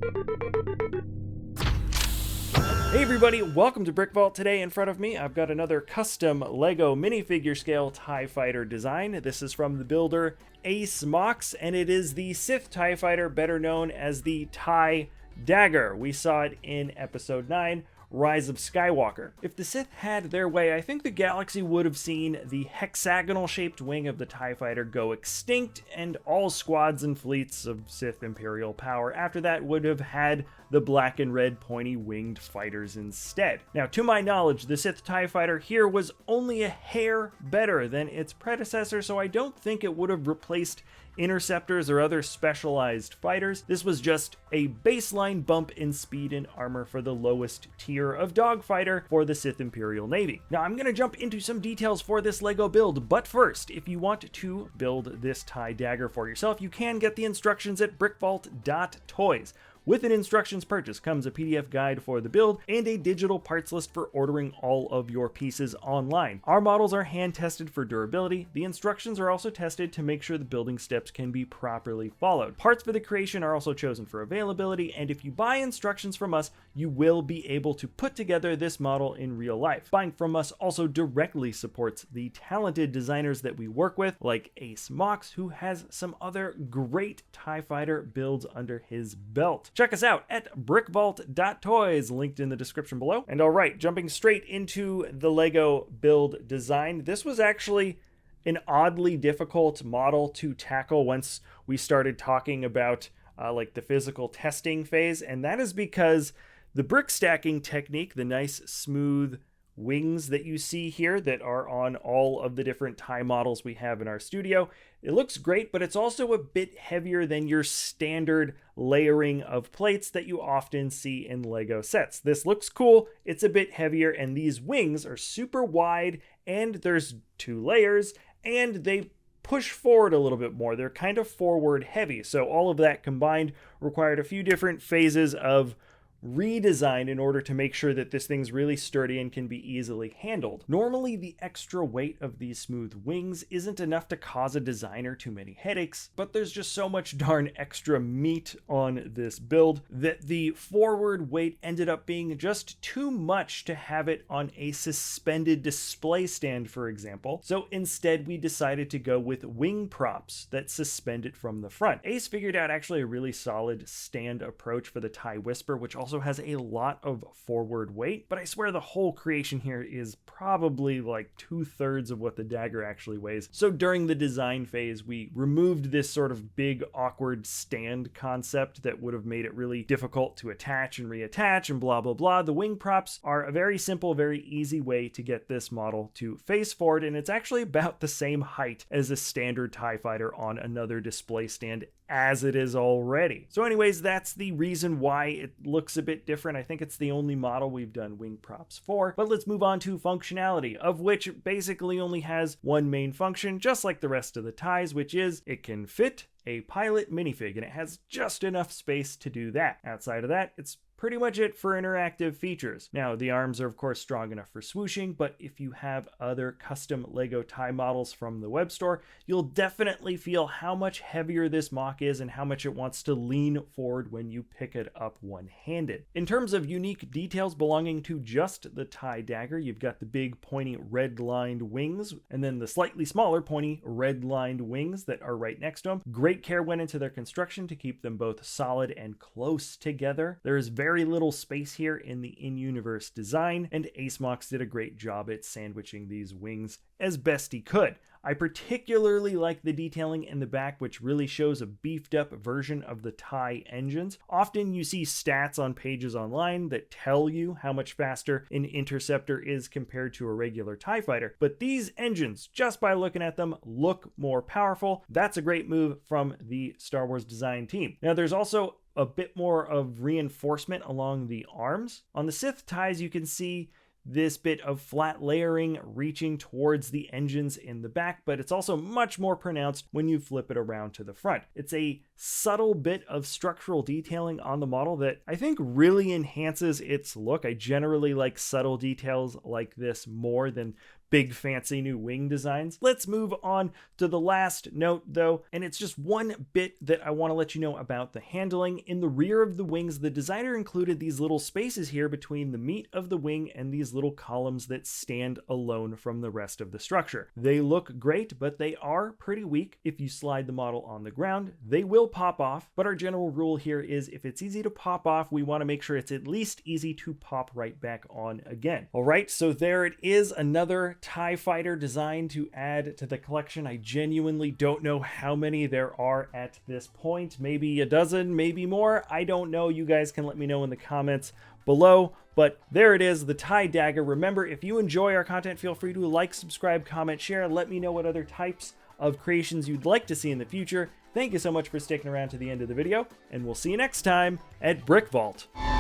Hey everybody, welcome to BrickVault. Today in front of me, I've got another custom LEGO minifigure scale TIE Fighter design. This is from the builder Ace Mox, and it is the Sith TIE Fighter, better known as the TIE Dagger. We saw it in episode 9, Rise of Skywalker. If the Sith had their way, I think the galaxy would have seen the hexagonal-shaped wing of the TIE Fighter go extinct, and all squads and fleets of Sith Imperial power after that would have had the black and red pointy winged fighters instead. Now, to my knowledge, the Sith TIE Fighter here was only a hair better than its predecessor, so I don't think it would have replaced interceptors or other specialized fighters. This was just a baseline bump in speed and armor for the lowest tier of dogfighter for the Sith Imperial Navy. Now I'm going to jump into some details for this LEGO build, but first, if you want to build this TIE Dagger for yourself, you can get the instructions at BrickVault.toys. With an instructions purchase comes a PDF guide for the build and a digital parts list for ordering all of your pieces online. Our models are hand tested for durability. The instructions are also tested to make sure the building steps can be properly followed. Parts for the creation are also chosen for availability, and if you buy instructions from us, you will be able to put together this model in real life. Buying from us also directly supports the talented designers that we work with, like Ace Mox, who has some other great TIE Fighter builds under his belt. Check us out at BrickVault.toys, linked in the description below. And all right, jumping straight into the LEGO build design. This was actually an oddly difficult model to tackle once we started talking about like the physical testing phase, and that is because the brick stacking technique, the nice smooth wings that you see here that are on all of the different TIE models we have in our studio, it looks great, but it's also a bit heavier than your standard layering of plates that you often see in LEGO sets. This looks cool, it's a bit heavier, and these wings are super wide, and there's 2 layers, and they push forward a little bit more. They're kind of forward heavy, so all of that combined required a few different phases of redesign in order to make sure that this thing's really sturdy and can be easily handled. Normally, the extra weight of these smooth wings isn't enough to cause a designer too many headaches, but there's just so much darn extra meat on this build that the forward weight ended up being just too much to have it on a suspended display stand, for example. So instead, we decided to go with wing props that suspend it from the front. Ace figured out actually a really solid stand approach for the TIE Whisper, which also has a lot of forward weight, but I swear the whole creation here is probably like 2/3 of what the Dagger actually weighs. So during the design phase, we removed this sort of big awkward stand concept that would have made it really difficult to attach and reattach and blah blah blah. The wing props are a very simple, very easy way to get this model to face forward, and it's actually about the same height as a standard TIE Fighter on another display stand as it is already. So anyways, that's the reason why it looks a bit different. I think it's the only model we've done wing props for. But let's move on to functionality, of which basically only has one main function, just like the rest of the TIEs, which is it can fit a pilot minifig, and it has just enough space to do that. Outside of that, it's pretty much it for interactive features. Now, the arms are of course strong enough for swooshing, but if you have other custom LEGO TIE models from the web store, you'll definitely feel how much heavier this mock is and how much it wants to lean forward when you pick it up one-handed. In terms of unique details belonging to just the TIE Dagger, you've got the big pointy red-lined wings, and then the slightly smaller pointy red-lined wings that are right next to them. Great care went into their construction to keep them both solid and close together. There is very little space here in the in-universe design, and Ace Mox did a great job at sandwiching these wings as best he could. I particularly like the detailing in the back, which really shows a beefed up version of the TIE engines. Often you see stats on pages online that tell you how much faster an interceptor is compared to a regular TIE fighter, but these engines, just by looking at them, look more powerful. That's a great move from the Star Wars design team. Now, there's also a bit more of reinforcement along the arms. On the Sith TIEs, you can see this bit of flat layering reaching towards the engines in the back, but it's also much more pronounced when you flip it around to the front. It's a subtle bit of structural detailing on the model that I think really enhances its look. I generally like subtle details like this more than big fancy new wing designs. Let's move on to the last note though, and it's just one bit that I want to let you know about the handling. In the rear of the wings, the designer included these little spaces here between the meat of the wing and these little columns that stand alone from the rest of the structure. They look great, but they are pretty weak. If you slide the model on the ground, they will pop off, but our general rule here is if it's easy to pop off, we want to make sure it's at least easy to pop right back on again. All right, so there it is, another TIE Fighter design to add to the collection. I genuinely don't know how many there are at this point. Maybe a dozen, maybe more. I don't know. You guys can let me know in the comments below. But there it is, the TIE Dagger. Remember, if you enjoy our content, feel free to like, subscribe, comment, share. Let me know what other types of creations you'd like to see in the future. Thank you so much for sticking around to the end of the video, and we'll see you next time at BrickVault.